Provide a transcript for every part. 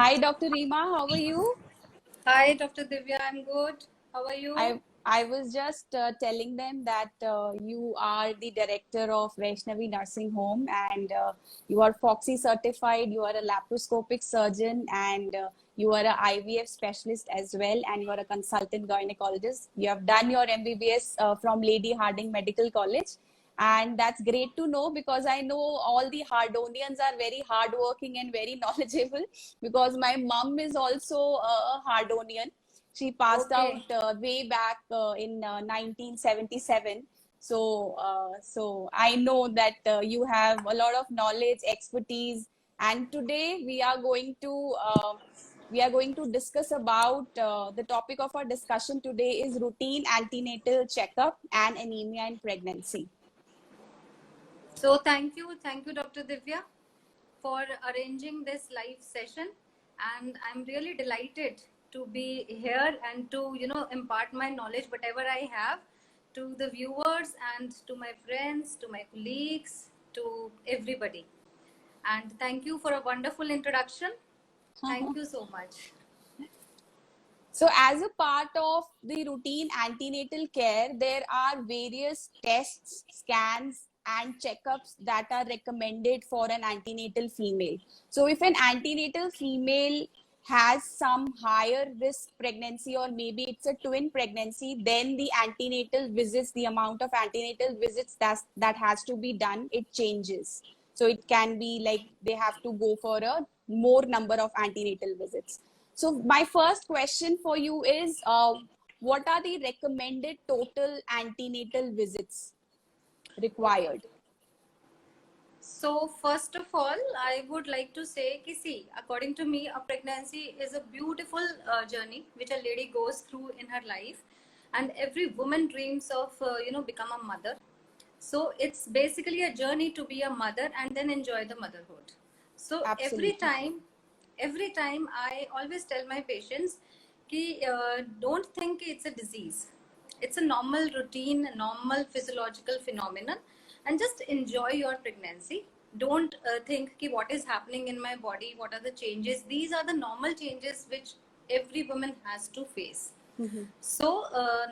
Hi, Dr. Rima. How are you? Hi, Dr. Divya. I'm good. How are you? I was just telling them that you are the director of Vaishnavi Nursing Home and you are Foxy certified. You are a laparoscopic surgeon and you are a IVF specialist as well, and you are a consultant gynecologist. You have done your MBBS from Lady Harding Medical College. And that's great to know because I know all the Hardonians are very hardworking and very knowledgeable because my mom is also a Hardonian. She passed Okay. out way back in 1977. So I know that you have a lot of knowledge, expertise, and today we are going to discuss about the topic of our discussion today is routine antenatal checkup and anemia in pregnancy. So thank you, Dr. Divya, for arranging this live session. And I'm really delighted to be here and to, impart my knowledge, whatever I have, to the viewers and to my friends, to my colleagues, to everybody. And thank you for a wonderful introduction. Thank you so much. So, as a part of the routine antenatal care, there are various tests, scans, and checkups that are recommended for an antenatal female. So, if an antenatal female has some higher risk pregnancy, or maybe it's a twin pregnancy, then the antenatal visits, the amount of antenatal visits that has to be done, it changes. So, it can be like they have to go for a more number of antenatal visits. So my first question for you is, what are the recommended total antenatal visits required? So first of all, I would like to say, see, according to me, a pregnancy is a beautiful journey which a lady goes through in her life, and every woman dreams of become a mother. So it's basically a journey to be a mother and then enjoy the motherhood. So Absolutely. every time I always tell my patients, don't think it's a disease. It's a normal routine, a normal physiological phenomenon, and just enjoy your pregnancy. Don't think ki what is happening in my body, what are the changes. These are the normal changes which every woman has to face. Mm-hmm. So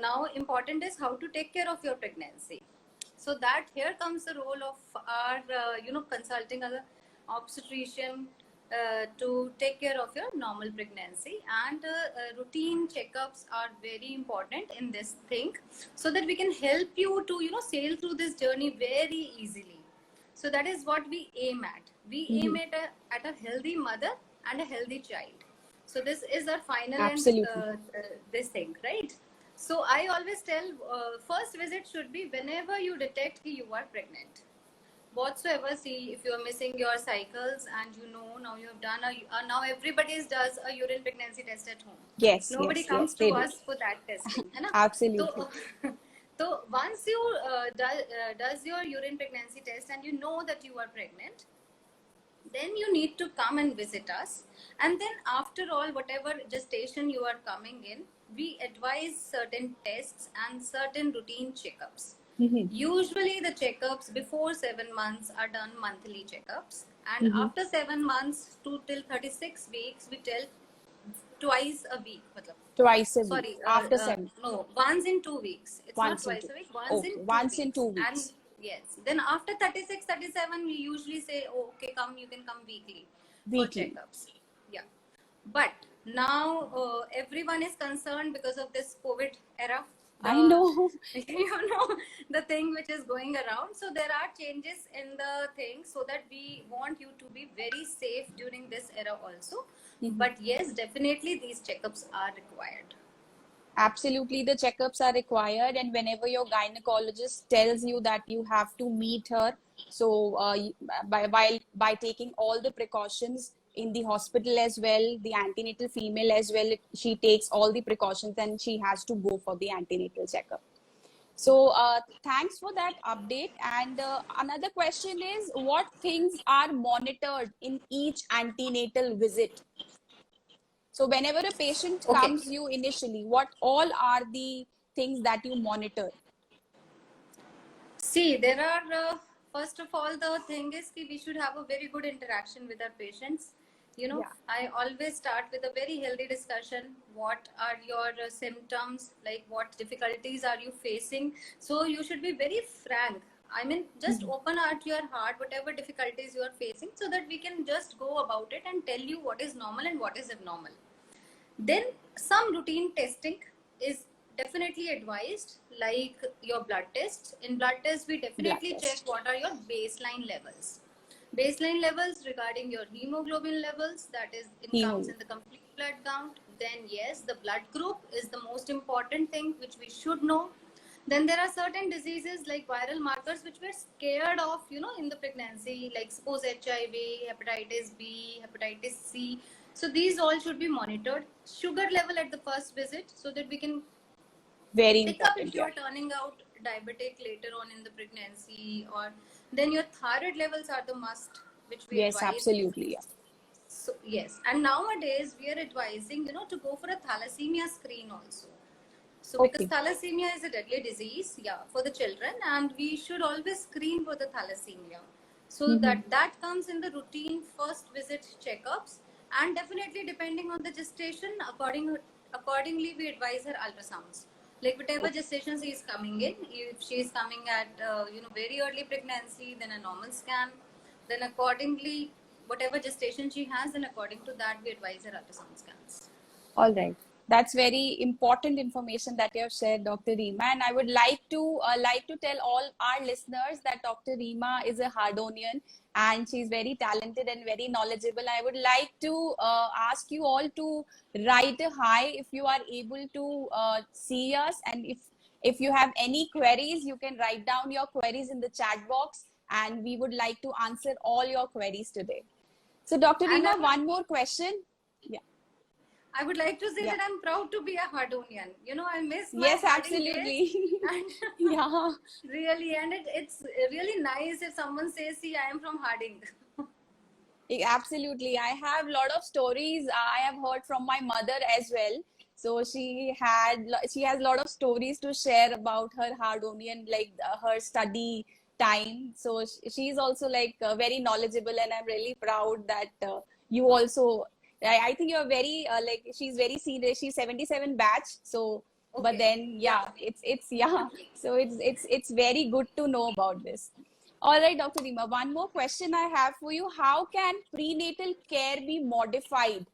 now important is how to take care of your pregnancy. So that here comes the role of our consulting as an obstetrician to take care of your normal pregnancy, and routine checkups are very important in this thing, so that we can help you to sail through this journey very easily. So that is what we aim at. We Mm-hmm. aim at a healthy mother and a healthy child. So this is our final and Absolutely. this thing, right? So I always tell, first visit should be whenever you detect that you are pregnant. Whatsoever, see if you are missing your cycles and now you have done now everybody does a urine pregnancy test at home. Yes, Nobody yes, yes, comes to they do. us for that testing, है ना? Absolutely. So, so once you does your urine pregnancy test and you know that you are pregnant, then you need to come and visit us. And then after all, whatever gestation you are coming in, we advise certain tests and certain routine checkups. Mm-hmm. Usually the checkups before 7 months are done monthly checkups, and Mm-hmm. after 7 months to till 36 weeks we tell twice a week. Twice a week Sorry, after 7. no, once in 2 weeks. It's not Once in twice two. a week, once Okay, in two once in weeks. 2 weeks. And yes, then after 36, 37, we usually say, oh, okay, you can come weekly for Weekly. checkups. Yeah. But now everyone is concerned because of this COVID era. I The know. the thing which is going around. So there are changes in the thing, so that we want you to be very safe during this era also. Mm-hmm. But yes, definitely these checkups are required. Absolutely, the checkups are required, and whenever your gynecologist tells you that you have to meet her, so by taking all the precautions in the hospital as well, the antenatal female as well, she takes all the precautions and she has to go for the antenatal checkup. So thanks for that update. And another question is, what things are monitored in each antenatal visit? So whenever a patient Okay. comes you initially, what all are the things that you monitor? See, there are, first of all, the thing is that we should have a very good interaction with our patients. Yeah. I always start with a very healthy discussion. What are your symptoms? Like, what difficulties are you facing? So you should be very frank. I mean, just Mhm. open out your heart, whatever difficulties you are facing, so that we can just go about it and tell you what is normal and what is abnormal. Then some routine testing is definitely advised, like your blood tests. In blood tests, we Blood definitely check test. what are your baseline levels. Baseline levels regarding your hemoglobin levels, that is, in comes Hemo. in the complete blood count. Then yes, the blood group is the most important thing which we should know. Then there are certain diseases like viral markers which we're scared of, in the pregnancy, like suppose HIV, hepatitis B, hepatitis C. So these all should be monitored. Sugar level at the first visit, so that we can Very pick up if important. you Yeah. are turning out diabetic later on in the pregnancy. Or then your thyroid levels are the must, which we Yes, advise. absolutely. Yeah. So yes, and nowadays we are advising, to go for a thalassemia screen also. So because Okay. thalassemia is a deadly disease, yeah, for the children, and we should always screen for the thalassemia. So Mhm. that comes in the routine first visit checkups, and definitely depending on the gestation, accordingly we advise her ultrasounds. Like whatever Okay. gestation she is coming in, if she is coming at very early pregnancy, then a normal scan. Then accordingly, whatever gestation she has, then according to that we advise her ultrasound scans. All right. That's very important information that you have shared, Dr. Reema. And I would like to tell all our listeners that Dr. Reema is a Hardonian and she's very talented and very knowledgeable. I would like to ask you all to write a hi if you are able to see us, and if you have any queries, you can write down your queries in the chat box, and we would like to answer all your queries today. So, Dr. And I Reema, would one more question. Yeah. I would like to say Yeah. that I'm proud to be a Hardonian. I miss my Yes, Harding days, absolutely. and Yeah, really, and it's really nice if someone says, "See, I am from Harding." absolutely. I have a lot of stories I have heard from my mother as well. So she has a lot of stories to share about her Hardonian, like her study time. So she's also like very knowledgeable, and I'm really proud that you also. I think you're very like she's very senior. She's 77 batch. So, but Okay, then yeah, yeah, it's yeah. So it's very good to know about this. All right, Dr. Rima, one more question I have for you. How can prenatal care be modified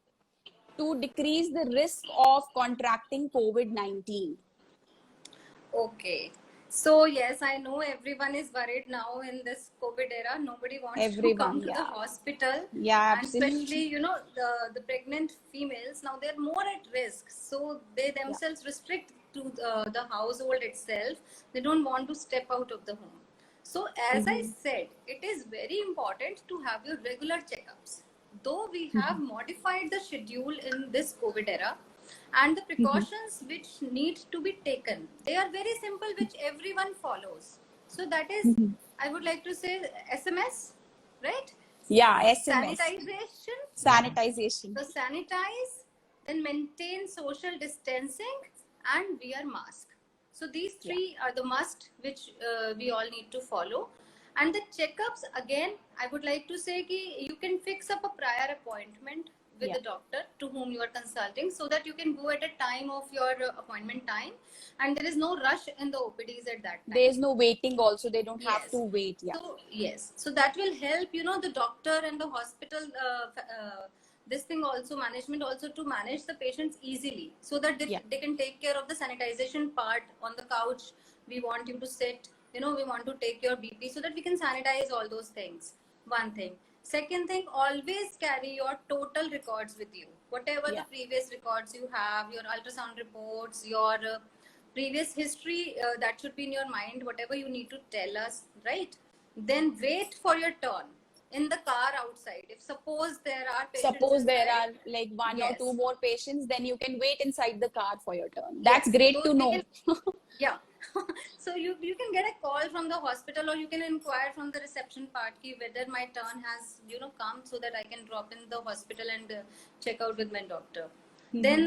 to decrease the risk of contracting COVID-19? okay. So yes, I know everyone is worried now in this COVID era. Nobody wants to come Everyone, to the yeah. hospital, Yeah, and especially absolutely. the pregnant females. Now they're more at risk, so they Yeah. themselves restrict to the household itself. They don't want to step out of the home. So as I Mm-hmm. said, it is very important to have your regular checkups. Though we have Mm-hmm. modified the schedule in this COVID era, and the Mm-hmm. precautions which need to be taken, they are very simple, which everyone follows. So that is, Mm-hmm. I would like to say, SMS, right? Yeah, SMS, Sanitization, yeah. sanitization. So sanitize, then maintain social distancing, and wear mask. So these Yeah. three are the must which we all need to follow. And the checkups, again, I would like to say ki you can fix up a prior appointment with Yeah. the doctor to whom you are consulting, so that you can go at a time of your appointment time, and there is no rush in the OPDs at that time. There's no waiting also. They don't have to Yes. wait. Yeah. So yes, so that will help the doctor and the hospital this thing also, management also, to manage the patients easily, so that Yeah. they can take care of the sanitization part. On the couch we want you to sit, we want to take your BP, so that we can sanitize all those things. One thing. Second thing, always carry your total records with you, whatever the Yeah. previous records you have, your ultrasound reports, your previous history, that should be in your mind, whatever you need to tell us, right? Then wait for your turn in the car outside. If suppose there are patients Suppose there inside, are like one or two yes, more patients, then you can wait inside the car for your turn. That's yes, great so to they can, know. yeah. So you can get a call from the hospital, or you can inquire from the reception part ki whether my turn has come, so that I can drop in the hospital and check out with my doctor. Mhm. Then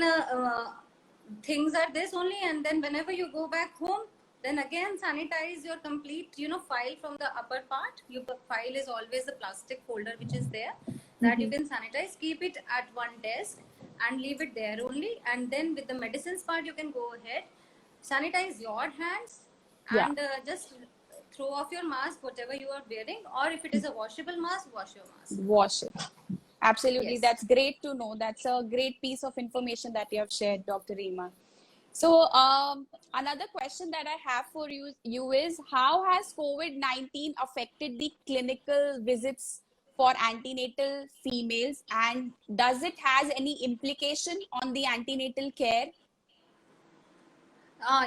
things are this only, and then whenever you go back home, then again sanitize your complete file from the upper part. Your file is always the plastic folder which is there. that you can sanitize, keep it at one desk and leave it there only. And then with the medicines part, you can go ahead, sanitize your hands, Yeah. and just throw off your mask, whatever you are wearing, or if it is a washable mask, wash your mask. Wash it. Absolutely. Yes. That's great to know. That's a great piece of information that you have shared, Dr. Reema. So, another question that I have for you is how has COVID-19 affected the clinical visits for antenatal females, and does it has any implication on the antenatal care?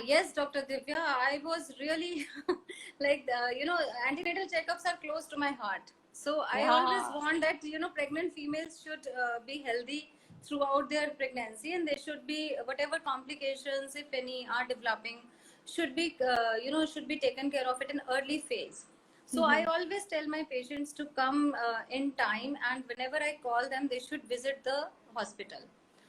Yes, Dr. Divya, I was really like, antenatal checkups are close to my heart. So I always Yeah. want that, pregnant females should be healthy throughout their pregnancy, and they should be, whatever complications, if any, are developing, should be taken care of at an early phase. So I always tell my patients to come in time, and whenever I call them, they should visit the hospital.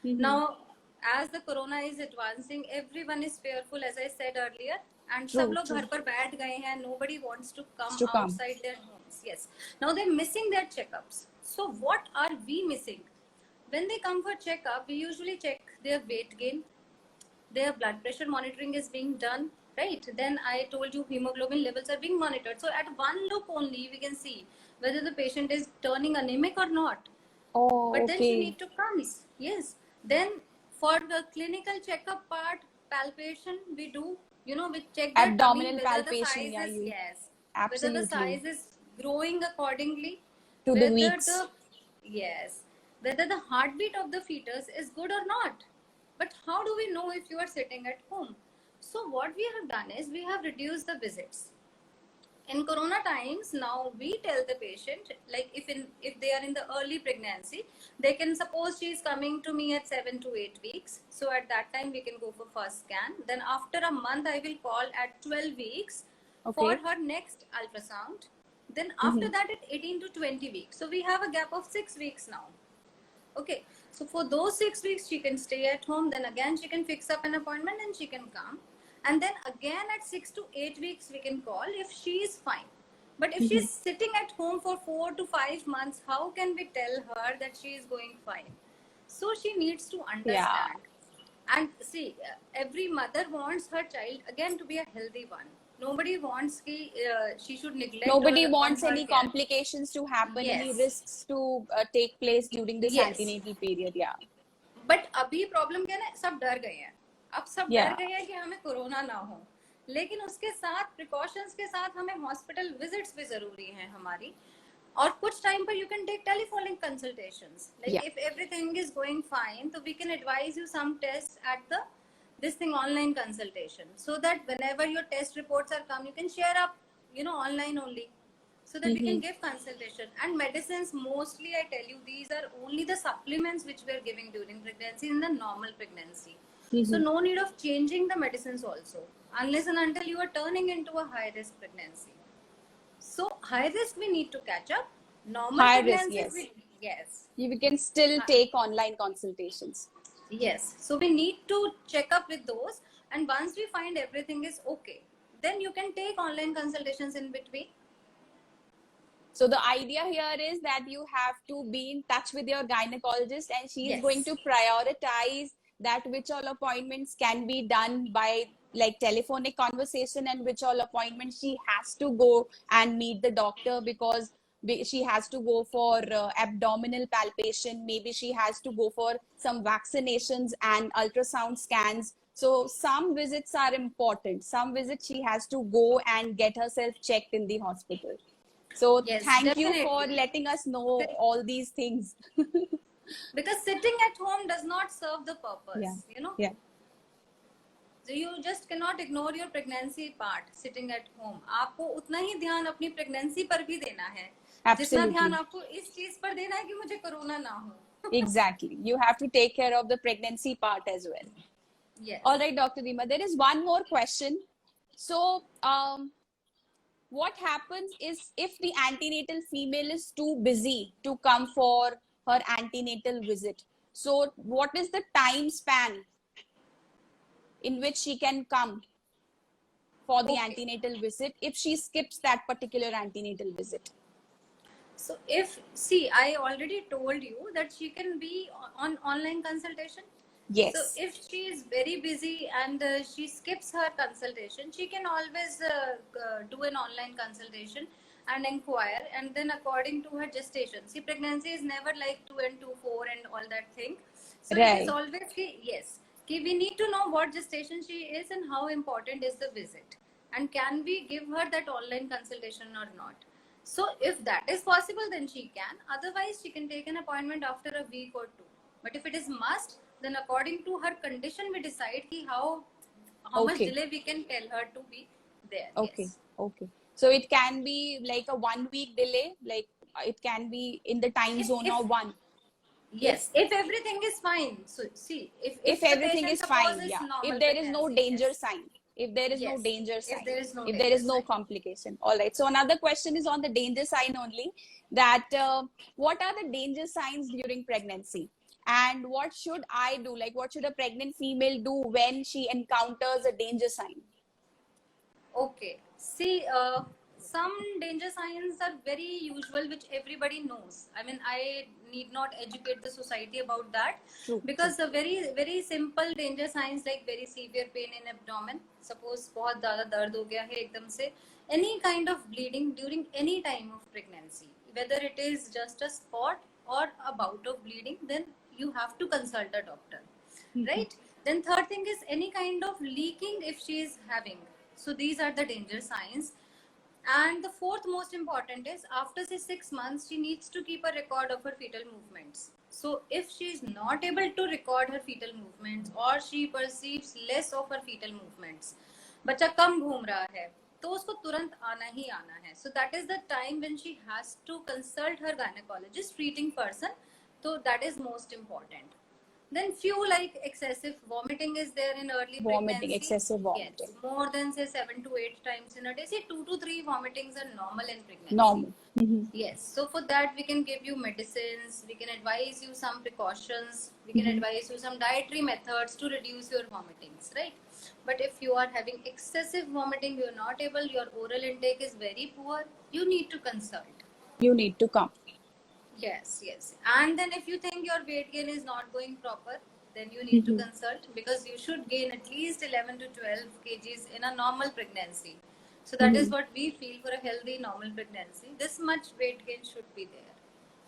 Now, as the corona is advancing, everyone is fearful, as I said earlier, and सब True, लोग घर true. पर बैठ गए हैं. Nobody wants to It's come to come. outside their homes. Yes. Now they're missing their checkups. So what are we missing? When they come for checkup, we usually check their weight gain, their blood pressure monitoring is being done, right? Then I told you hemoglobin levels are being monitored. So at one look only, we can see whether the patient is turning anemic or not. Oh, But then she okay. need to come. Yes. Then for the clinical checkup part, palpation we do, we check their tummy, Abdominal whether the palpation, size yeah, is, you yes, whether the absolutely size is growing accordingly, to the whether weeks. the, yes, whether the heartbeat of the fetus is good or not. But how do we know if you are sitting at home? So what we have done is we have reduced the visits. In corona times, now we tell the patient, like if they are in the early pregnancy, they can, suppose she is coming to me at 7 to 8 weeks, so at that time we can go for first scan. Then after a month I will call at 12 weeks for Okay. her next ultrasound. Then after that at 18 to 20 weeks, so we have a gap of 6 weeks now. Okay, so for those 6 weeks she can stay at home, then again she can fix up an appointment and she can come, and then again at 6 to 8 weeks we can call if she is fine. But if she is sitting at home for 4 to 5 months, how can we tell her that she is going fine? So she needs to Yeah. understand. And see, every mother wants her child again to be a healthy one. Nobody wants she should neglect Nobody on wants her any care. complications to happen, any Yes, risks to take place during this yes. antenatal period. Yeah. But अभी problem क्या है, सब डर गए हैं. अब सब डर Yeah. गए हैं कि हमें कोरोना ना हो, लेकिन उसके साथ प्रिकॉशंस के साथ हमें हॉस्पिटल विजिट्स भी जरूरी हैं हमारी. और कुछ टाइम पर you can take telephonic consultations, like Yeah. If everything is going fine, तो we can advise you some test at the this thing online consultation, so that whenever your test reports are come, you can share up, online only, so that we can give consultation. And medicines, mostly I tell you, these are only the supplements which we are giving during pregnancy in the normal pregnancy. So no need of changing the medicines also, unless and until you are turning into a high risk pregnancy. So high risk we need to catch up. Normal High risk, pregnancies yes. we, yes, You can still take online consultations. yes, so we need to check up with those, and once we find everything is okay, then you can take online consultations in between. So the idea here is that you have to be in touch with your gynecologist, and she is going Yes, to prioritize that which all appointments can be done by like telephonic conversation, and which all appointments she has to go and meet the doctor, because she has to go for abdominal palpation, maybe she has to go for some vaccinations and ultrasound scans. So some visits are important, some visits she has to go and get herself checked in the hospital. So yes, thank you for definitely. letting us know all these things. Because sitting at home does not serve the Yeah. purpose, Yeah. So you just cannot ignore your pregnancy part sitting at home. आपको उतना ही ध्यान अपनी pregnancy पर भी देना है, जितना ध्यान Absolutely. आपको इस चीज पर देना है कि मुझे कोरोना ना हो. Exactly. You have to take care of the pregnancy part as well. Yes. All right, Dr. Rima, there is one more question. So, what happens is if the antenatal female is too busy to come for her antenatal visit? So, what is the time span in which she can come for the Okay. antenatal visit if she skips that particular antenatal visit? So if, see, I already told you that she can be on online consultation. So Yes. if she is very busy and she skips her consultation, she can always do an online consultation and inquire, and then according to her gestation. See, pregnancy is never like 2 and 2, 4 and all that thing. So it is Right. always yes. We need to know what gestation she is and how important is the visit, and can we give her that online consultation or not. So if that is possible, then she can. Otherwise, she can take an appointment after a week or two. But if it is must, then according to her condition, we decide how much Okay. delay we can tell her to be there. Okay. Yes. Okay. So it can be like a 1 week delay, like it can be in the time zone If or one. If yes, if everything is fine. So see, if if the everything patient is fine, supposes yeah. If normal there is no pregnancy, danger yes, sign, if there is no yes, danger if sign, there is no if there danger is no sign. complication. All right. So another question is on the danger sign only. That what are the danger signs during pregnancy, and what should I do? Like, what should a pregnant female do when she encounters a danger sign? Okay. See, some danger signs are very usual, which everybody knows. I mean, I need not educate the society about that, True. True. because the very simple danger signs like very severe pain in abdomen. Suppose बहुत ज़्यादा दर्द हो गया है एकदम से. Any kind of bleeding during any time of pregnancy, whether it is just a spot or a bout of bleeding, then you have to consult a doctor, right? Then third thing is any kind of leaking if she is having. So these are the danger signs. And the fourth most important is after say 6 months, she needs to keep a record of her fetal movements. So if she is not able to record her fetal movements, or she perceives less of her fetal movements, बच्चा कम घूम रहा है, तो उसको तुरंत आना ही आना है. So that is the time when she has to consult her gynecologist, treating person. So that is most important. Then few like excessive vomiting is there in early Vomiting, pregnancy. excessive Yes, vomiting. more than say 7 to 8 times in a day. See, 2 to 3 vomitings are normal in pregnancy. Normal. Yes, so for that we can give you medicines, we can advise you some precautions, we can advise you some dietary methods to reduce your vomitings, right? But if you are having excessive vomiting, you are not able, your oral intake is very poor, you need to consult. You need to come. Yes, yes. And then if you think your weight gain is not going proper, then you need to consult, because you should gain at least 11 to 12 kgs in a normal pregnancy. So that is what we feel for a healthy normal pregnancy. This much weight gain should be there.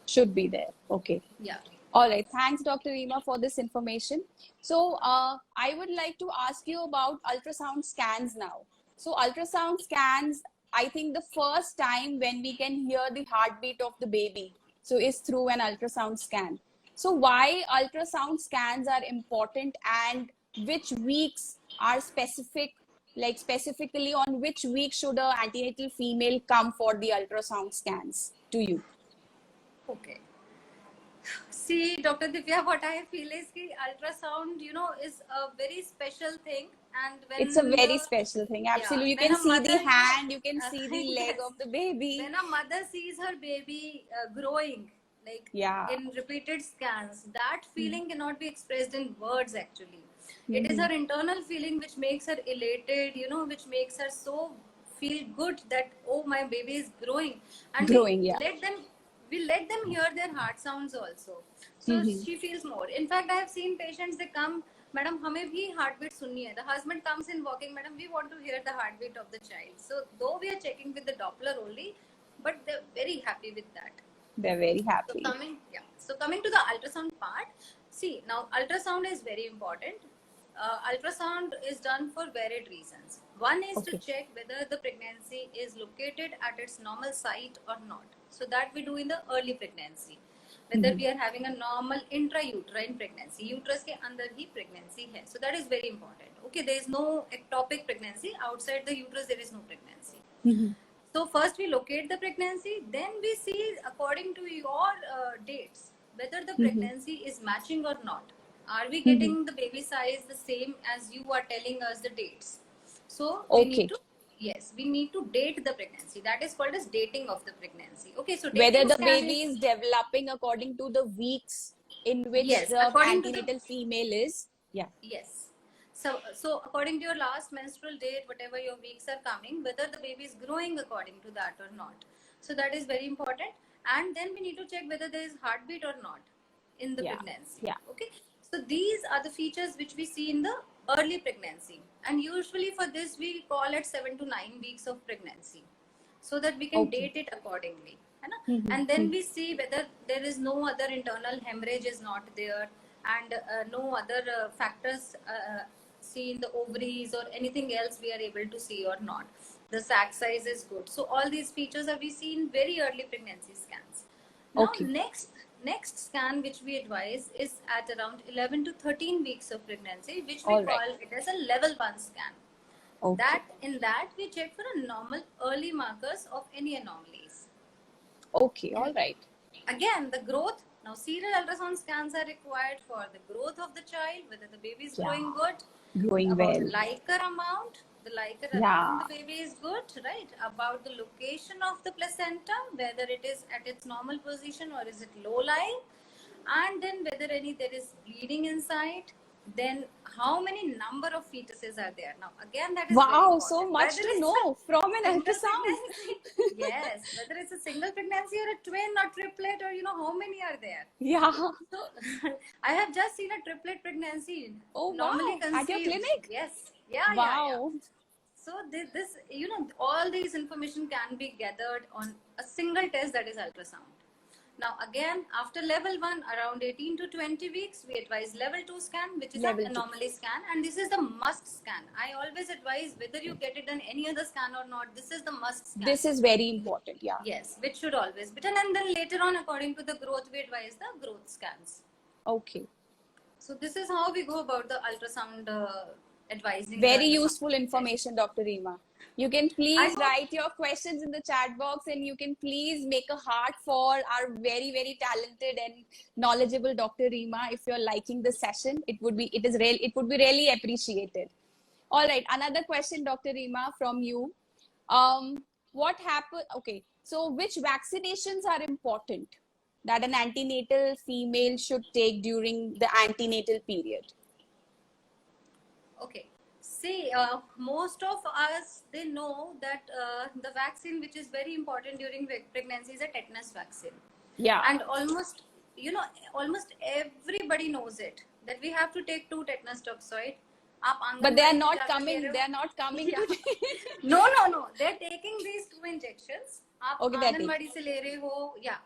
Should be there. Okay. Yeah. All right. Thanks, Dr. Reema, for this information. So, I would like to ask you about ultrasound scans now. So, ultrasound scans, I think the first time when we can hear the heartbeat of the baby, so is through an ultrasound scan. So, why ultrasound scans are important, and which weeks are specific, like specifically on which week should a antenatal female come for the ultrasound scans to you? Okay. See, Dr. Divya, what I feel is that ultrasound, is a very special thing. And It's a when very special thing. Absolutely. You when can a see the mother, hand, you can see the leg yes, of the baby. when a mother sees her baby growing, like Yeah. in repeated scans, that feeling cannot be expressed in words actually. It is her internal feeling which makes her elated, which makes her so feel good that, oh, my baby is growing. And Growing, yeah. we let them hear their heart sounds also. So she feels more. In fact, I have seen patients, they come, madam, हमें भी heartbeat सुननी है. The husband comes in walking, madam, we want to hear the heartbeat of the child. So though we are checking with the Doppler only, but they're very happy with that. They're very happy. So coming to the ultrasound part, see, now ultrasound is very important. Ultrasound is done for varied reasons. One is to check whether the pregnancy is located at its normal site or not. So that we do in the early pregnancy. Whether we are having a normal intrauterine pregnancy, uterus के अंदर ही pregnancy है. So that is very important. Okay, there is no ectopic pregnancy. Outside the uterus, there is no pregnancy. So first we locate the pregnancy, then we see according to your dates whether the pregnancy is matching or not. Are we getting the baby size the same as you are telling us the dates? So we need to, yes, we need to date the pregnancy. That is called as dating of the pregnancy. Okay, so whether the baby is developing according to the weeks in which yes, the according antenatal female is. Yeah. Yes. So according to your last menstrual date, whatever your weeks are coming, whether the baby is growing according to that or not. So that is very important. and then we need to check whether there is heartbeat or not in the Yeah. pregnancy. Yeah. Okay, so these are the features which we see in the early pregnancy, and usually for this we call it 7 to 9 weeks of pregnancy, so that we can Okay. date it accordingly, है ना? Mm-hmm. And then we see whether there is no other internal hemorrhage is not there, and no other factors see in the ovaries or anything else we are able to see or not. The sac size is good. So all these features are we see in very early pregnancy scans. Now Okay. next scan which we advise is at around 11 to 13 weeks of pregnancy, which we All right. call it as a level 1 scan. Okay. That in that we check for a normal early markers of any anomalies. Okay. All right. Again, the growth. Now, serial ultrasound scans are required for the growth of the child, whether the baby is Yeah. growing good, Growing about well. the Leica amount, the Leica Yeah. around the baby is good, right? About the location of the placenta, whether it is at its normal position or is it low lying, and then whether there is bleeding inside. Then how many number of fetuses are there? Now again, that is very Wow, important. so much Whether to it's know from an single ultrasound. pregnancy, yes, whether it's a single pregnancy or a twin or triplet, or how many are there. Yeah. So I have just seen a triplet pregnancy Oh, normally wow. At your conceived. clinic? Yes, yeah. Wow. So this all these information can be gathered on a single test, that is ultrasound. Now again, after level 1, around 18 to 20 weeks, we advise level 2 scan, which is Level an 2. anomaly scan, and this is the must scan. I always advise whether you get it done any other scan or not, this is the must scan. This is very important. Yeah. Yes, which should always be done, and then later on, according to the growth, we advise the growth scans. Okay. So this is how we go about the ultrasound advising. Very useful information, Dr. Reema. You can please write your questions in the chat box, and you can please make a heart for our very, very talented and knowledgeable Dr. Reema. If you're liking the session, it would be really appreciated. All right, another question, Dr. Reema, from you. What happened? Okay, so which vaccinations are important that an antenatal female should take during the antenatal period? Okay. See, most of us, they know that the vaccine which is very important during pregnancy is a tetanus vaccine. Yeah. And almost everybody knows it, that we have to take 2 tetanus toxoid. But they are not coming. They are not coming. Yeah. No. They're taking these 2 injections. Okay, anganwadi से ले रहे हो, yeah.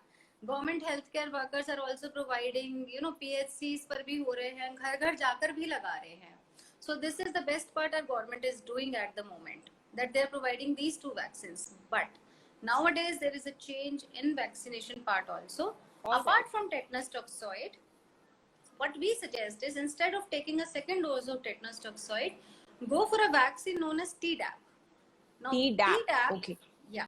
Government healthcare workers are also providing, PHCs पर भी हो रहे हैं, घर घर जाकर भी लगा रहे हैं. So this is the best part our government is doing at the moment, that they're providing these 2 vaccines. But nowadays there is a change in vaccination part also. Apart from tetanus toxoid, what we suggest is, instead of taking a second dose of tetanus toxoid, go for a vaccine known as Tdap. Now, Tdap. Okay. Yeah.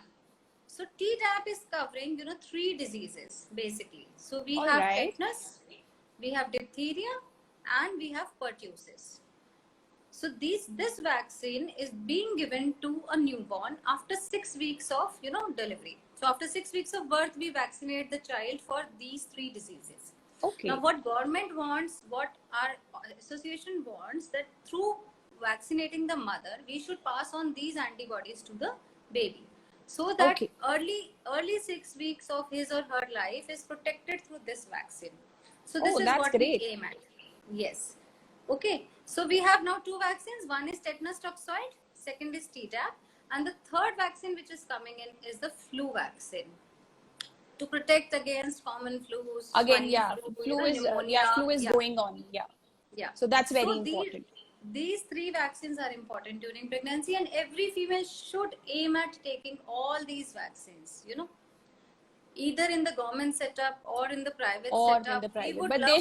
So Tdap is covering, 3 diseases basically. So we All have right. tetanus, we have diphtheria, and we have pertussis. So this vaccine is being given to a newborn after 6 weeks of delivery. So after 6 weeks of birth, we vaccinate the child for these 3 diseases. Okay. Now what government wants, what our association wants, that through vaccinating the mother, we should pass on these antibodies to the baby, so that early 6 weeks of his or her life is protected through this vaccine. So this is what we aim at. Yes. Okay. So we have now 2 vaccines. One is tetanus toxoid, second is Tdap, and the third vaccine which is coming in is the flu vaccine, to protect against common flus. Again, yeah, flu is going on. Yeah. So that's very important. These 3 vaccines are important during pregnancy, and every female should aim at taking all these vaccines, either in the government setup or in the private setup. But they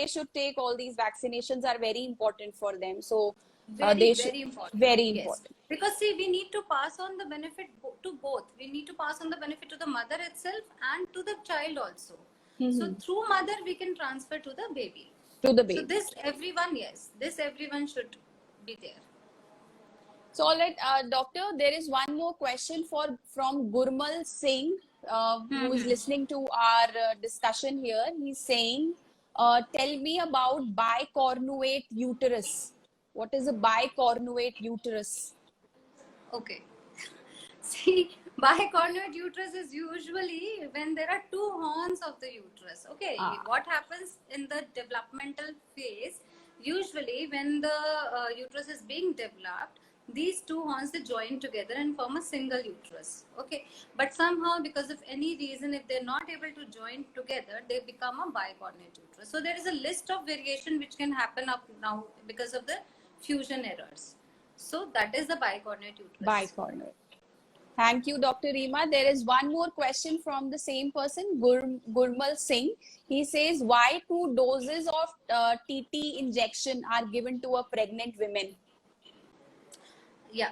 should take all these vaccinations are very important for them. So very important. Yes. Because see, we need to pass on the benefit to both. We need to pass on the benefit to the mother itself and to the child also. So through mother, we can transfer to the baby. So this everyone should be there. So all right, doctor, there is one more question from Gurmal Singh, who is listening to our discussion here. He's saying, tell me about bicornuate uterus. What is a bicornuate uterus? Okay. See, Bicornuate uterus is usually when there are two horns of the uterus. Okay, what happens in the developmental phase? Usually, when the uterus is being developed, these two horns, they join together and form a single uterus. Okay, but somehow, because of any reason, if they're not able to join together, they become a bicornuate uterus. So there is a list of variation which can happen up now because of the fusion errors. So that is the bicornuate uterus. Bicornuate. Thank you, Dr. Reema. There is one more question from the same person, Gurmal Singh. He says, why 2 doses of TT injection are given to a pregnant woman? Yeah.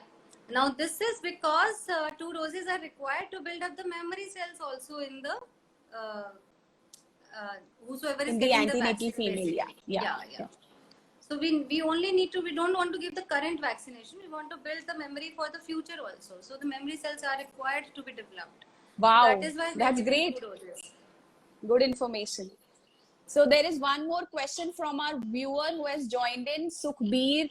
Now, this is because 2 doses are required to build up the memory cells also in the whosoever is In the getting the antenatal vaccine. female, Basically. Yeah. So we only need to, we don't want to give the current vaccination. We want to build the memory for the future also. So the memory cells are required to be developed. Wow, so that is why that's great. 2 doses. Good information. So there is one more question from our viewer who has joined in, Sukhbir.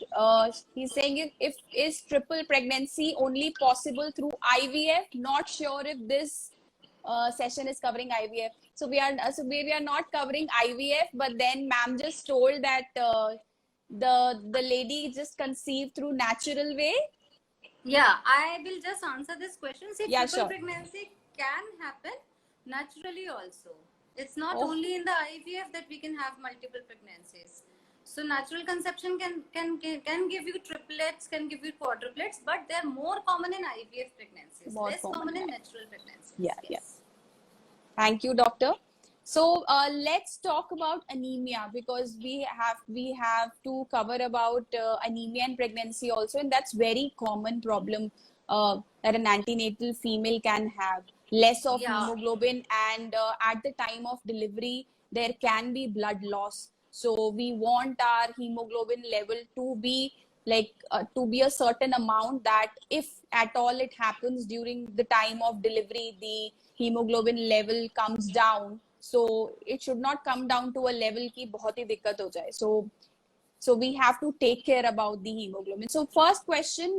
He's saying if is triple pregnancy only possible through IVF? Not sure if this session is covering IVF. So we are not covering IVF, but then ma'am just told that the lady just conceived through natural way. Yeah, I will just answer this question. See, Yeah, triple sure. pregnancy can happen naturally also. It's not only in the IVF that we can have multiple pregnancies. So natural conception can give you triplets, can give you quadruplets, but they're more common in IVF pregnancies, less common in natural pregnancies. Yeah. Thank you, doctor. So let's talk about anemia, because we have to cover about anemia and pregnancy also, and that's very common problem that an antenatal female can have. Less of hemoglobin, and at the time of delivery there can be blood loss. So we want our hemoglobin level to be a certain amount, that if at all it happens during the time of delivery, the hemoglobin level comes down, so it should not come down to a level ki bahut hi dikkat ho jaye. So we have to take care about the hemoglobin. So first question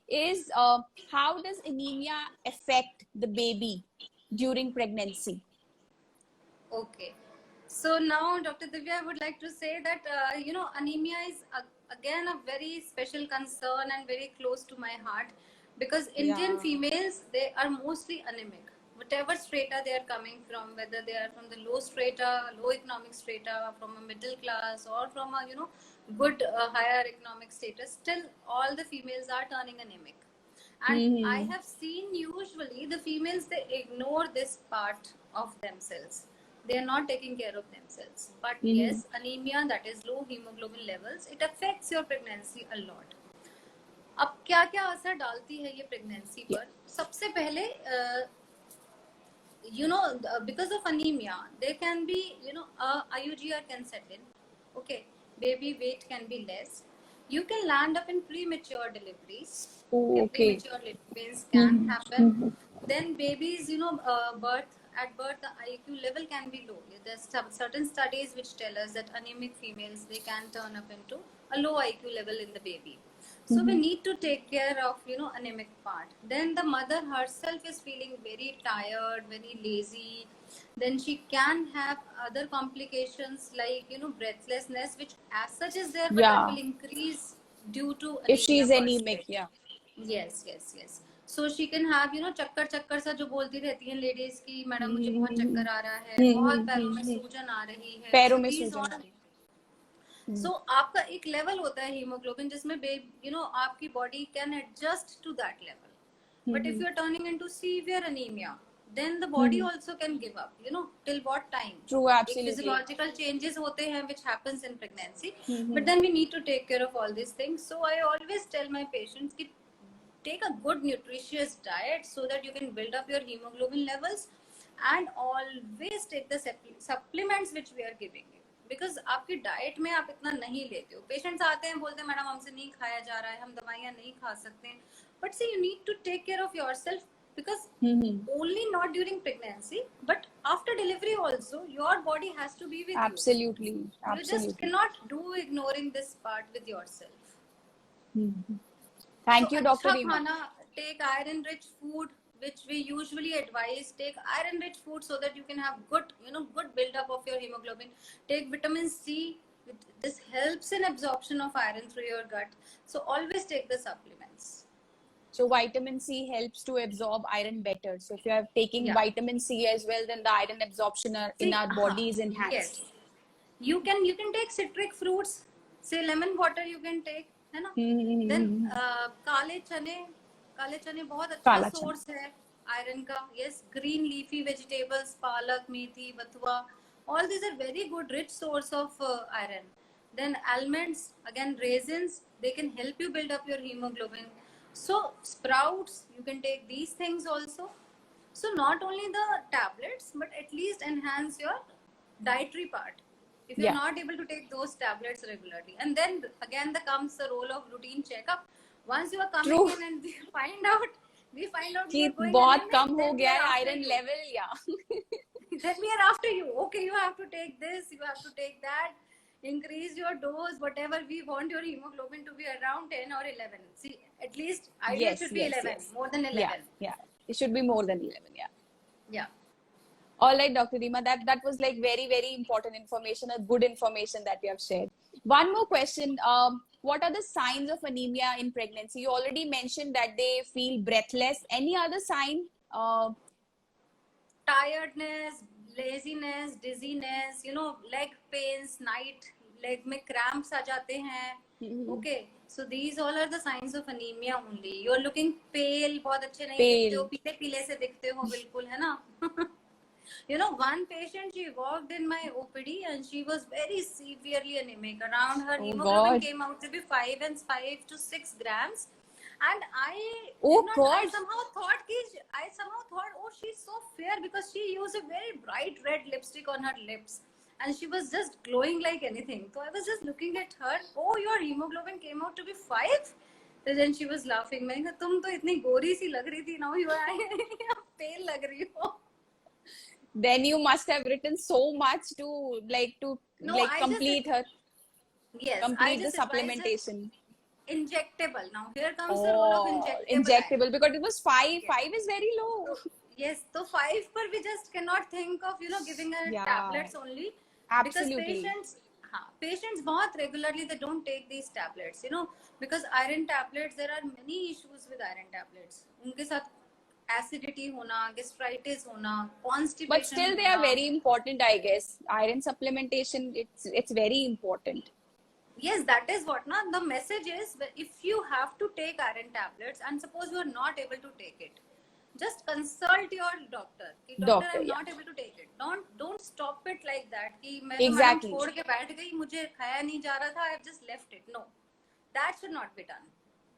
is how does anemia affect the baby during pregnancy? Okay. So now, Dr. Divya, I would like to say that, anemia is again a very special concern and very close to my heart, because Indian females, they are mostly anemic. Whatever strata they are coming from, whether they are from the low strata, low economic strata, from a middle class, or from a, good higher economic status, still all the females are turning anemic. And I have seen usually the females, they ignore this part of themselves. They are not taking care of themselves. But yes, anemia, that is low hemoglobin levels, it affects your pregnancy a lot. अब क्या क्या असर डालती है ये pregnancy पर? सबसे पहले because of anemia there can be IUGR can set in. Okay, baby weight can be less. You can land up in premature deliveries. Premature deliveries can happen. Then babies, at birth the IQ level can be low. There's certain studies which tell us that anemic females, they can turn up into a low IQ level in the baby. So we need to take care of anemic part. Then the mother herself is feeling very tired, very lazy. Then she can have other complications like breathlessness, which as such is there, but that will increase due to anemia. If she is anemic, Yes. So she can have चक्कर सा जो बोलती रहती हैं ladies की, madam मुझे बहुत चक्कर आ रहा है, बहुत पैरों में सूजन आ रही है, पैरों में सूजन आ रही है. So आपका एक लेवल होता है हीमोग्लोबिन जिसमें आपकी body can adjust to that level. But if you are turning into severe anaemia, then the body also can give up, till what time. True, absolutely. Physiological changes होते हैं which happens in pregnancy, but then we need to take care of all these things. So I always tell my patients कि take a good nutritious diet so that you can build up your hemoglobin levels, and always take the supplements which we are giving you. Because आपकी diet में आप इतना नहीं लेते हो. Patients आते हैं, बोलते हैं मैडम हमसे नहीं खाया जा रहा है, हम दवाइयाँ नहीं खा सकते हैं. But see you need to take care of yourself, because only not during pregnancy but after delivery also your body has to be with you. Absolutely. You just cannot do ignoring this part with yourself. Thank you, Dr. Reema. Take iron rich food, which we usually advise, take iron rich food so that you can have good, good buildup of your hemoglobin. Take vitamin C. This helps in absorption of iron through your gut. So always take the supplements. So vitamin C helps to absorb iron better. So if you are taking Yeah. vitamin C as well, then the iron absorption in See, our body is enhanced. yes. You can take citric fruits. Say lemon water you can take, है ना? Then Hmm. काले चने बहुत अच्छा Kala chana. Source है iron का. Yes, green leafy vegetables, पालक, मेथी, बथुआ, all these are very good rich source of iron. Then almonds, again raisins, they can help you build up your hemoglobin. So sprouts, you can take these things also. So not only the tablets, but at least enhance your dietary part if you're Yeah. not able to take those tablets regularly. And then again there comes the role of routine checkup. Once you are coming True. in and we find out you कि are going बहुत anemic, कम हो then we गया are है after iron you. level. Yeah. Then we are after you. Okay, you have to take this, you have to take that, increase your dose, whatever. We want your hemoglobin to be around 10 or 11. See, at least ideal Yes. should be Yes. 11, Yes. more than Yeah. 11. Yeah. It should be more than 11. Yeah. Yeah. All right, Dr. Rima, that was like very, very important information, a good information that you have shared. One more question. What are the signs of anemia in pregnancy? You already mentioned that they feel breathless. Any other sign? Tiredness, laziness, dizziness, leg pains, night leg में cramps आ जाते हैं. Okay, so these all are the signs of anemia only. You are looking pale, बहुत अच्छे नहीं दिखते हो, Pale. पीले पीले से दिखते हो, बिल्कुल, है ना? One patient, she walked in my OPD and she was very severely anemic. Around her Oh hemoglobin God. came out to be 5 to 6 grams. And Oh God. I somehow thought, oh, she's so fair because she used a very bright red lipstick on her lips. And she was just glowing like anything. So I was just looking at her. Oh, your hemoglobin came out to be 5? So then she was laughing. मैंने कहा तुम तो इतनी गोरी सी लग रही थी. Now you are pale लग रही हो. Then you must have written so much to No, I just complete her yes, I complete the just advised her supplementation. injectable. Now here comes the role of Oh, injectable iron. injectable because it was five. Yes. 5 is very low. So, yes, so 5 per we just cannot think of giving her Yeah, tablets only because absolutely. patients बहुत regularly they don't take these tablets because iron tablets there are many issues with iron tablets. उनके साथ acidity होना, gastritis होना, constipation But still, they are very important, I guess. Iron supplementation, it's very important. Yes, that is what the message is. If you have to take iron tablets and suppose you are not able to take it, just consult your doctor. Doctor, Doctor, I'm yeah. not able to take it. Don't stop it like that. कि मैं तो madam Exactly. छोड़ के बैठ गई, मुझे खाया नहीं जा रहा था, I've just left it. No, that should not be done.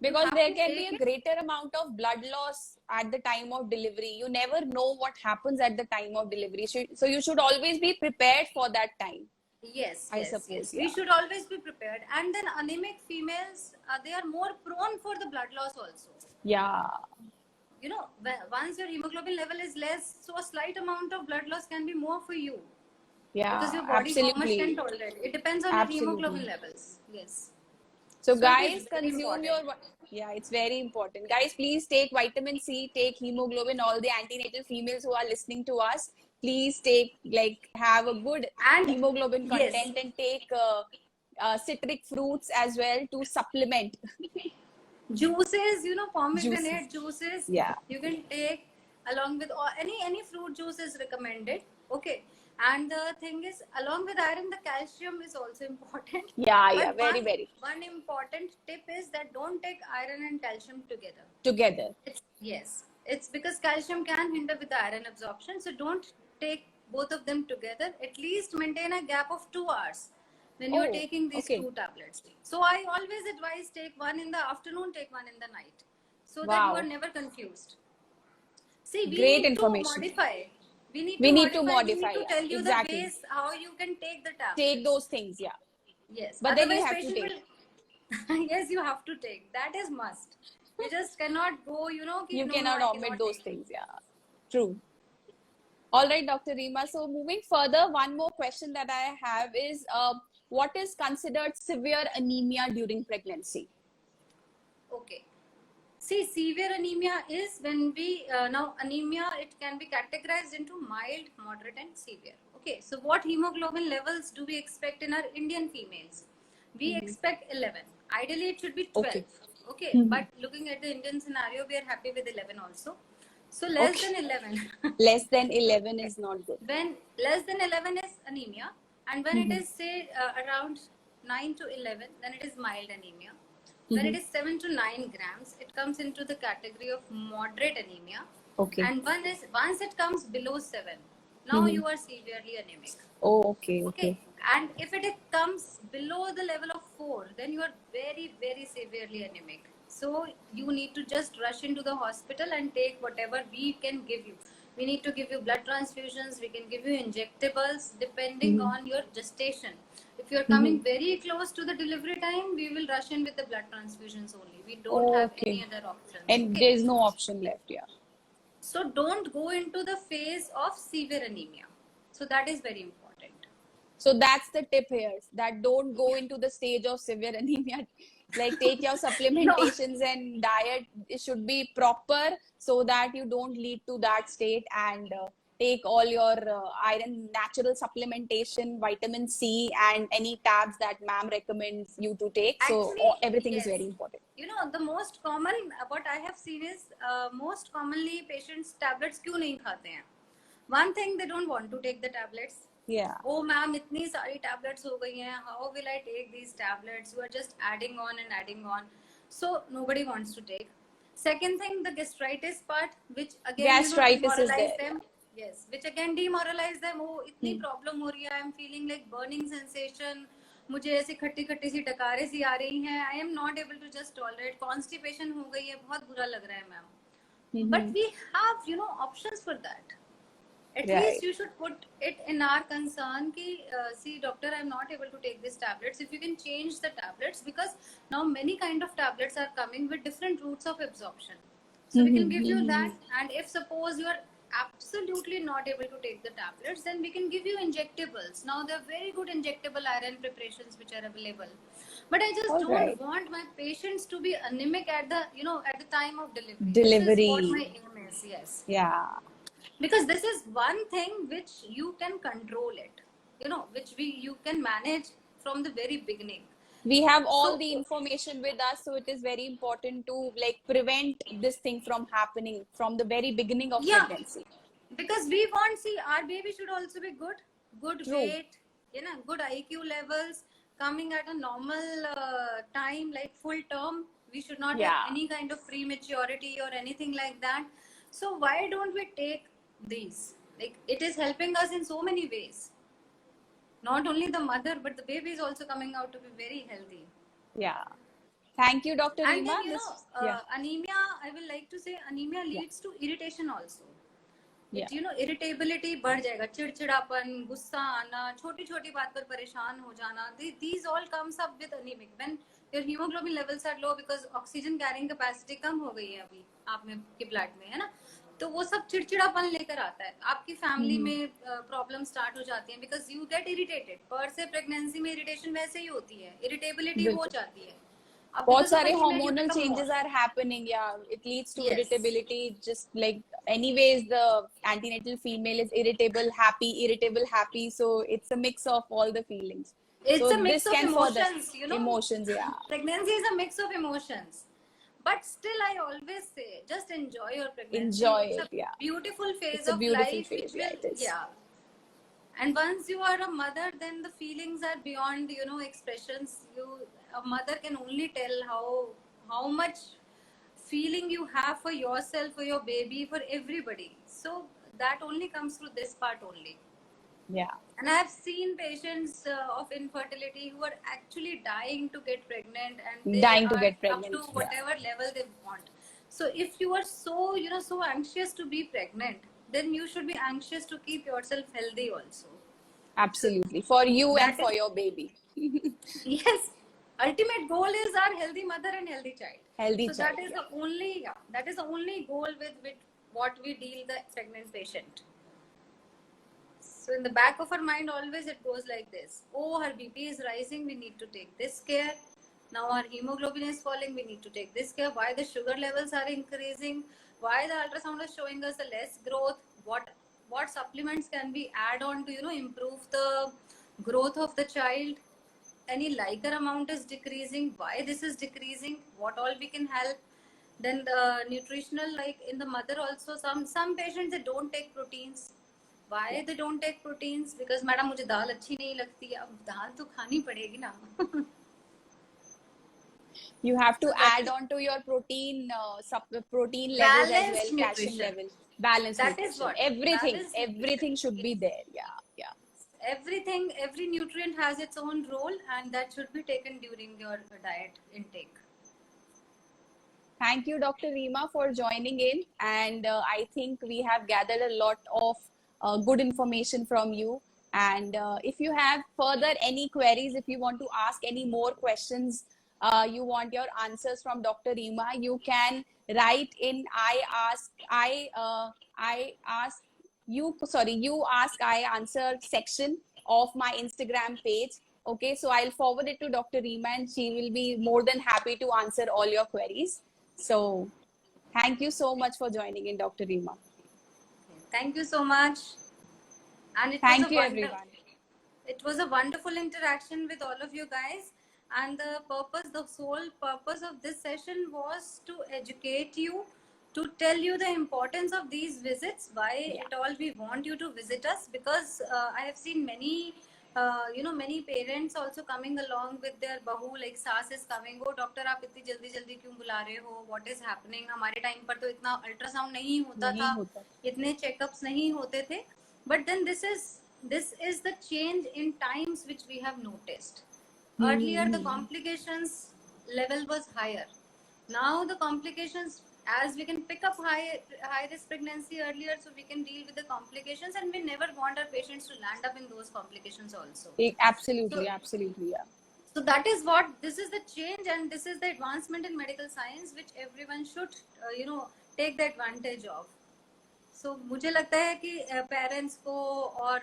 Because have there to can be take a it. greater amount of blood loss at the time of delivery. You never know what happens at the time of delivery. So you should always be prepared for that time. Yes, I yes, suppose, yes. yeah. We should always be prepared. And then anemic females, they are more prone for the blood loss also. Yeah. Once your hemoglobin level is less, so a slight amount of blood loss can be more for you. Yeah, Because your body how much can absolutely. tolerate. It depends on Absolutely. your hemoglobin levels. Yes. So So it guys, is very consume important. yeah, it's very important. Guys, please take vitamin C, take hemoglobin, all the antenatal females who are listening to us, please have a good And hemoglobin yes, content and take citric fruits as well to supplement. juices, Juices. pomegranate juices, Yeah. you can take along with any fruit juice is recommended. Okay. And the thing is, along with iron, the calcium is also important. Yeah, But yeah, very, very. one important tip is that don't take iron and calcium together. Together. It's because calcium can hinder with the iron absorption. So don't take both of them together. At least maintain a gap of 2 hours when you are Oh, taking these okay. 2 tablets. So I always advise take one in the afternoon, take one in the night, so that you Wow. are never confused. See, we Great need information. to modify. We need We to need to modify. We need modify, to yeah, tell you exactly. the ways how you can take the tablets. Take those things, yeah. Yes. But then you Otherwise, have to patient take. will. Yes, you have to take. That is must. You just cannot go. You No, cannot I omit cannot those take. things, yeah. True. All right, Dr. Rima. So moving further, one more question that I have is, what is considered severe anemia during pregnancy? Okay. See, severe anemia is when we now anemia, it can be categorized into mild, moderate, and severe. Okay, so what hemoglobin levels do we expect in our Indian females? We expect 11. Ideally, it should be 12. Okay. Okay, Mhm. but looking at the Indian scenario, we are happy with 11 also. So less Okay. than 11. Less than 11 is not good. When less than 11 is anemia, and when it Mhm. is say around 9 to 11, then it is mild anemia. When it Mhm. is 7 to 9 grams, it comes into the category of moderate anemia. Okay. And once it comes below 7, now Mhm. you are severely anemic. Oh, okay, Okay, okay. and if it comes below the level of 4, then you are very, very severely anemic. So you need to just rush into the hospital and take whatever we can give you. We need to give you blood transfusions, we can give you injectables depending Mhm. on your gestation. If you're Mhm. coming very close to the delivery time, we will rush in with the blood transfusions only. We don't have Okay. any other options. And Okay, there's no option left, yeah. so don't go into the phase of severe anemia. So that is very important. So that's the tip here, that don't go into the stage of severe anemia. Like take your No, supplementations and diet, it should be proper so that you don't lead to that state, and take all your iron natural supplementation, vitamin C, and any tabs that ma'am recommends you to take. So actually, everything is very yes. important. You know, the most common, what I have seen is most commonly patients tablets क्यों नहीं खाते हैं? One thing, they don't want to take the tablets. Yeah. Oh ma'am, इतनी सारी tablets हो गई हैं. How will I take these tablets? You are just adding on and adding on. So nobody wants to take. Second thing, the gastritis part, which again, you know, Gastritis is demoralize there, yeah. them. Yes, which again demoralize them. Oh, इतनी Hmm. problem हो रही है. I'm feeling like burning sensation. मुझे ऐसी खट्टी खट्टी सी डकारें सी आ रही हैं. I am not able to just tolerate. Constipation हो गई है. बहुत बुरा लग रहा है ma'am. But Mm-hmm. we have, you know, options for that. At least Right. you should put it in our concern ki, see doctor, I'm not able to take these tablets. If you can change the tablets, because now many kind of tablets are coming with different routes of absorption, so we can give you that. And if suppose you are absolutely not able to take the tablets, then we can give you injectables. Now there are very good injectable iron preparations which are available, but I just All don't right. want my patients to be anemic at the, you know, at the time of delivery. This is what my Delivery. aim is. Yes, Yeah. because this is one thing which you can control it, you know, which you can manage from the very beginning. We have all So the information with us, so it is very important to like prevent this thing from happening from the very beginning of yeah, pregnancy. because we want, see, our baby should also be good True. weight, you know, good IQ levels, coming at a normal time, like full term. We should not have Yeah. any kind of prematurity or anything like that. So why don't we take these? Like, it is helping us in so many ways. Not only the mother, but the baby is also coming out to be very healthy. Yeah. Thank you, Dr. And Rima. then, you know, This, yeah. anemia, I will like to say anemia Yeah. leads to irritation also. Yeah. It, you know, irritability बढ़ जाएगा, चिड़चिड़ापन, गुस्सा आना, छोटी छोटी बात पर परेशान हो जाना. These all comes up with anemic when your hemoglobin levels are low, because oxygen carrying capacity कम हो गई है अभी आप में के ब्लड में, है ना. तो वो सब चिड़चिड़ापन लेकर आता है. आपकी फैमिली में प्रॉब्लम स्टार्ट हो जाती है, बिकॉज यू गेट इरिटेटेड. पर से प्रेगनेंसी में इरिटेशन वैसे ही होती है, इरिटेबिलिटी हो बिल्कुल. जाती है. अब बहुत because of सारे anemia you hormonal become more. changes are happening. Yeah, it leads to Yes. irritability. Just like anyways, the antenatal female is irritable, happy. So it's a mix of all the feelings. It's So a mix this of can further emotions, you know. emotions. Yeah. Pregnancy is a mix of emotions. But still, I always say, just enjoy your pregnancy. Enjoy It's it. a Yeah. beautiful phase It's a of beautiful life, which phase. Yeah, will, it is. yeah. And once you are a mother, then the feelings are beyond, you know, expressions. A mother can only tell how much feeling you have for yourself, for your baby, for everybody. So that only comes through this part only. Yeah. And I have seen patients of infertility who are actually dying to get pregnant, and they Dying to are get up to pregnant. Yeah. whatever level they want. So if you are so, you know, so anxious to be pregnant, then you should be anxious to keep yourself healthy also. Absolutely. For you and That for is, your baby. yes, ultimate goal is our healthy mother and healthy child. Healthy So child. that is Yeah. the only, yeah, that is the only goal with what we deal the pregnant patient. So in the back of our mind, always it goes like this. Oh, her BP is rising. We need to take this care. Now our hemoglobin is falling, we need to take this care. Why the sugar levels are increasing, why the ultrasound is showing us a less growth, what supplements can we add on to, you know, improve the growth of the child. Any lighter amount is decreasing, why this is decreasing, what all we can help. Then the nutritional, like in the mother also, some patients, they don't take proteins. Why they don't take proteins? Because madam मुझे दाल अच्छी नहीं लगती. अब दाल तो खानी पड़ेगी ना. You have to So that add is on to your protein levels as well, balanced calcium nutrition. level, balanced That is nutrition. what Everything, balanced nutrition. everything should be there. Yeah, yeah. Everything, every nutrient has its own role, and that should be taken during your diet intake. Thank you, Dr. Reema, for joining in. And I think we have gathered a lot of good information from you. And if you have further any queries, if you want to ask any more questions, you want your answers from Dr. Reema, you can write in I ask you, sorry, you ask, I answer section of my Instagram page. Okay, so I'll forward it to Dr. Reema and she will be more than happy to answer all your queries. So thank you so much for joining in, Dr. Reema. Thank you so much. And Thank you, everyone. It was a wonderful interaction with all of you guys. And the sole purpose of this session was to educate you, to tell you the importance of these visits, why at all we want you to visit us. Because I have seen many many parents also coming along with their bahu, like saas is coming, oh doctor आप इतनी जल्दी जल्दी क्यों बुला रहे हो, what is happening, हमारे time पर तो इतना अल्ट्रासाउंड नहीं होता था, इतने चेकअप्स नहीं होते थे. But then this is the change in times which we have noticed. Earlier the complications level was higher. Now the complications, as we can pick up high risk pregnancy earlier, so we can deal with the complications, and we never want our patients to land up in those complications also. Absolutely, so, absolutely, yeah. So that is what, this is the change, and this is the advancement in medical science which everyone should take the advantage of. So मुझे लगता है कि parents को और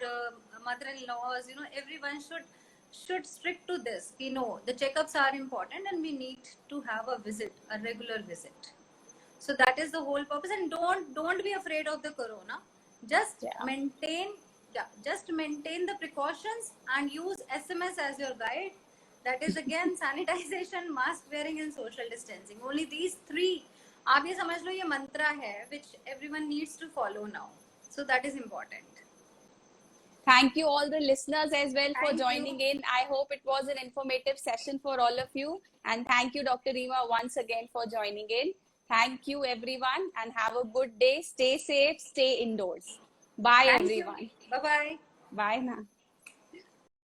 mother-in-laws, everyone should stick to this. The checkups are important and we need to have a visit, a regular visit. So that is the whole purpose. And don't be afraid of the corona. Just maintain the precautions and use SMS as your guide. That is again sanitization, mask wearing, and social distancing. Only these three. आप ये समझ लो, ये मंत्र है which everyone needs to follow now. So that is important. Thank you all the listeners as well for joining in. I hope it was an informative session for all of you. And thank you, Dr. Reema, once again for joining in. Thank you, everyone, and have a good day. Stay safe, stay indoors. Bye, everyone. Bye-bye. Bye, na.